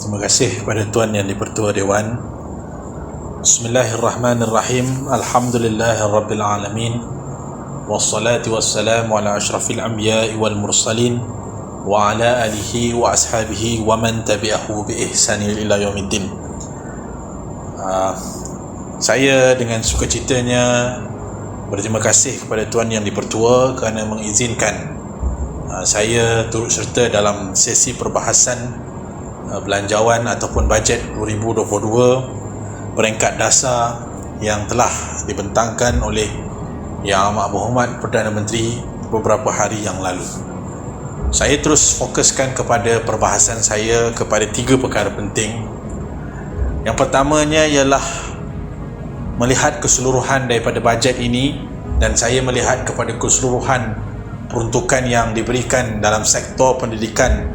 Terima kasih kepada Tuan Yang di-Pertua Dewan. Bismillahirrahmanirrahim. Alhamdulillahirabbil alamin. Wassalatu wassalamu ala asyrafil anbiya'i wal mursalin wa ala alihi wa ashabihi wa man tabi'ahu bi ihsani ila yaumiddin. Saya dengan sukacitanya berterima kasih kepada Tuan Yang di-Pertua kerana mengizinkan saya turut serta dalam sesi perbahasan belanjawan ataupun bajet 2022 peringkat dasar yang telah dibentangkan oleh Yang Amat Berhormat Perdana Menteri beberapa hari yang lalu. Saya terus fokuskan kepada perbahasan saya kepada 3 perkara penting. Yang pertamanya ialah melihat keseluruhan daripada bajet ini, dan saya melihat kepada keseluruhan peruntukan yang diberikan dalam sektor pendidikan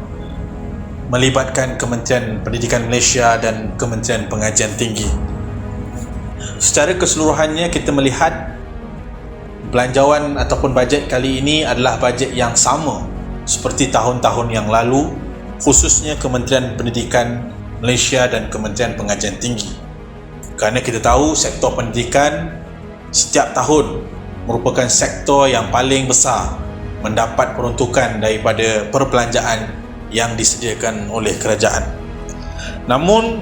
melibatkan Kementerian Pendidikan Malaysia dan Kementerian Pengajian Tinggi. Secara keseluruhannya kita melihat belanjawan ataupun bajet kali ini adalah bajet yang sama seperti tahun-tahun yang lalu, khususnya Kementerian Pendidikan Malaysia dan Kementerian Pengajian Tinggi. Kerana kita tahu sektor pendidikan setiap tahun merupakan sektor yang paling besar mendapat peruntukan daripada perbelanjaan yang disediakan oleh kerajaan. Namun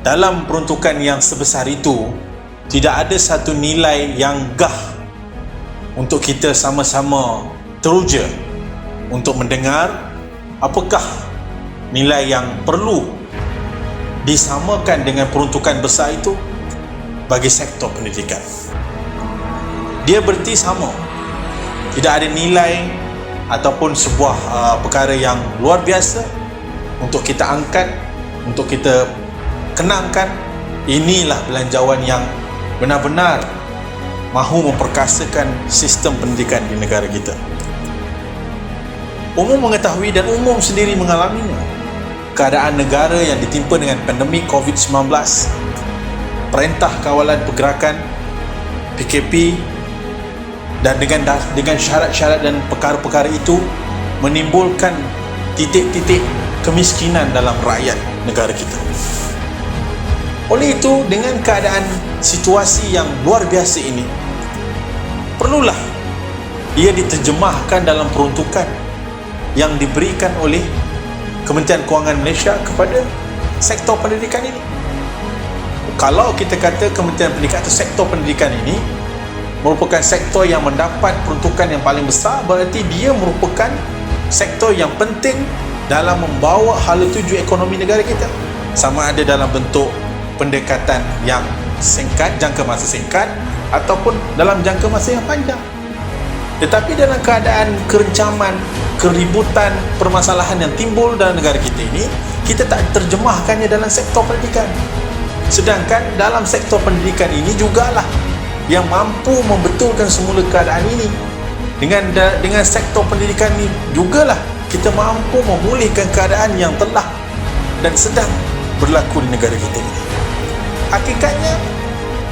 dalam peruntukan yang sebesar itu tidak ada satu nilai yang gah untuk kita sama-sama teruja untuk mendengar apakah nilai yang perlu disamakan dengan peruntukan besar itu bagi sektor pendidikan. Dia berarti sama. Tidak ada nilai ataupun sebuah perkara yang luar biasa untuk kita angkat, untuk kita kenangkan. Inilah belanjawan yang benar-benar mahu memperkasakan sistem pendidikan di negara kita. Umum mengetahui dan umum sendiri mengalaminya. Keadaan negara yang ditimpa dengan pandemik COVID-19, Perintah Kawalan Pergerakan PKP, dan dengan syarat-syarat dan perkara-perkara itu menimbulkan titik-titik kemiskinan dalam rakyat negara kita. Oleh itu, dengan keadaan situasi yang luar biasa ini, perlulah ia diterjemahkan dalam peruntukan yang diberikan oleh Kementerian Kewangan Malaysia kepada sektor pendidikan ini. Kalau kita kata Kementerian Pendidikan atau sektor pendidikan ini merupakan sektor yang mendapat peruntukan yang paling besar, berarti dia merupakan sektor yang penting dalam membawa hala tuju ekonomi negara kita, sama ada dalam bentuk pendekatan yang singkat, jangka masa singkat, ataupun dalam jangka masa yang panjang. Tetapi dalam keadaan kerencaman, keributan, permasalahan yang timbul dalam negara kita ini, kita tak terjemahkannya dalam sektor pendidikan. Sedangkan dalam sektor pendidikan ini jugalah yang mampu membetulkan semula keadaan ini. Dengan sektor pendidikan ini jugalah kita mampu memulihkan keadaan yang telah dan sedang berlaku di negara kita ini. Hakikatnya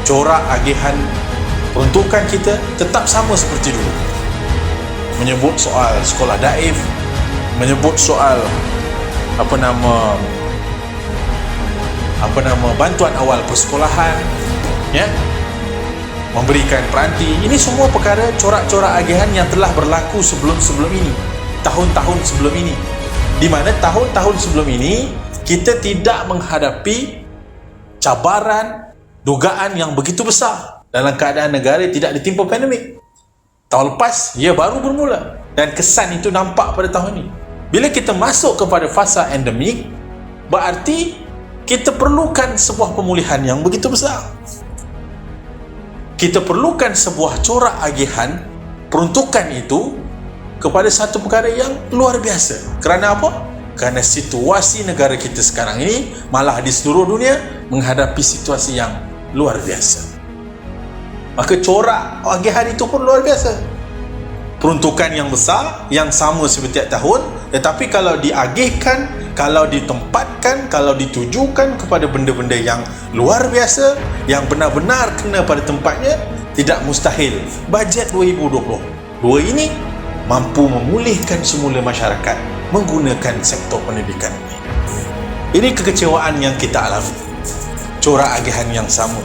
corak agihan peruntukan kita tetap sama seperti dulu. Menyebut soal sekolah daif, menyebut soal bantuan awal persekolahan, ya, memberikan peranti. Ini semua perkara corak-corak agihan yang telah berlaku sebelum ini, tahun-tahun sebelum ini, di mana tahun-tahun sebelum ini kita tidak menghadapi cabaran, dugaan yang begitu besar dalam keadaan negara tidak ditimpa pandemik. Tahun lepas ia baru bermula dan kesan itu nampak pada tahun ini. Bila kita masuk kepada fasa endemik, berarti kita perlukan sebuah pemulihan yang begitu besar. Kita perlukan sebuah corak agihan peruntukan itu kepada satu perkara yang luar biasa. Kerana apa? Kerana situasi negara kita sekarang ini, malah di seluruh dunia, menghadapi situasi yang luar biasa. Maka corak agihan itu pun luar biasa. Peruntukan yang besar, yang sama setiap tahun, tetapi kalau diagihkan, kalau ditempatkan, kalau ditujukan kepada benda-benda yang luar biasa, yang benar-benar kena pada tempatnya, tidak mustahil bajet 2022 ini mampu memulihkan semula masyarakat menggunakan sektor pendidikan ini. Ini kekecewaan yang kita alami, corak agihan yang sama.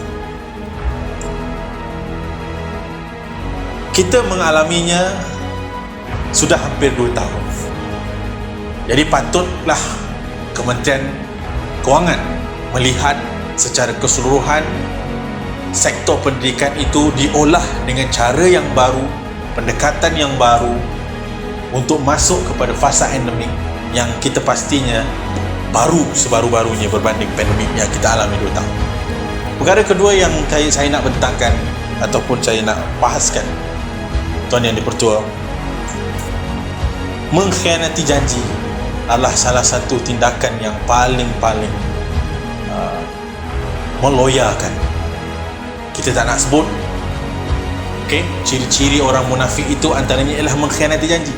Kita mengalaminya sudah hampir 2 tahun. Jadi patutlah Kementerian Kewangan melihat secara keseluruhan sektor pendidikan itu diolah dengan cara yang baru, pendekatan yang baru untuk masuk kepada fasa endemik yang kita pastinya baru sebaru-barunya berbanding pandemik yang kita alami 2 tahun. Perkara kedua yang saya nak bentangkan ataupun saya nak bahaskan, Tuan Yang di-Pertua, mengkhianati janji adalah salah satu tindakan yang paling meloyakan. Kita tak nak sebut, okay? Ciri-ciri orang munafik itu antaranya ialah mengkhianati janji.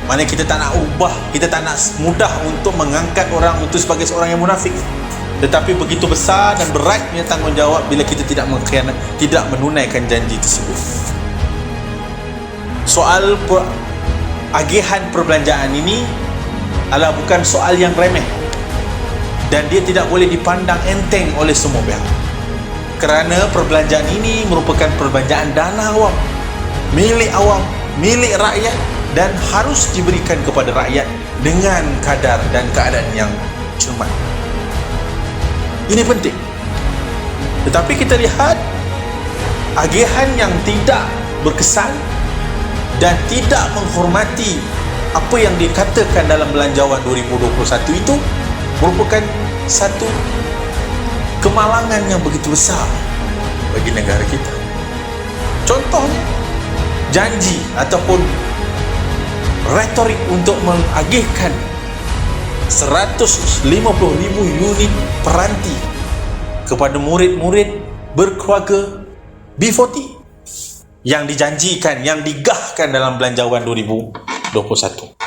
Mana kita tak nak ubah, kita tak nak mudah untuk mengangkat orang itu sebagai seorang yang munafik. Tetapi begitu besar dan beratnya tanggungjawab bila kita tidak menunaikan janji tersebut. Soal agihan perbelanjaan ini adalah bukan soal yang remeh, dan dia tidak boleh dipandang enteng oleh semua pihak, kerana perbelanjaan ini merupakan perbelanjaan dana awam, milik rakyat, dan harus diberikan kepada rakyat dengan kadar dan keadaan yang cermat. Ini penting. Tetapi kita lihat agihan yang tidak berkesan dan tidak menghormati apa yang dikatakan dalam Belanjawan 2021 itu merupakan satu kemalangan yang begitu besar bagi negara kita. Contohnya, janji ataupun retorik untuk mengagihkan 150,000 unit peranti kepada murid-murid berkeluarga B40 yang dijanjikan, yang digahkan dalam Belanjawan 2021.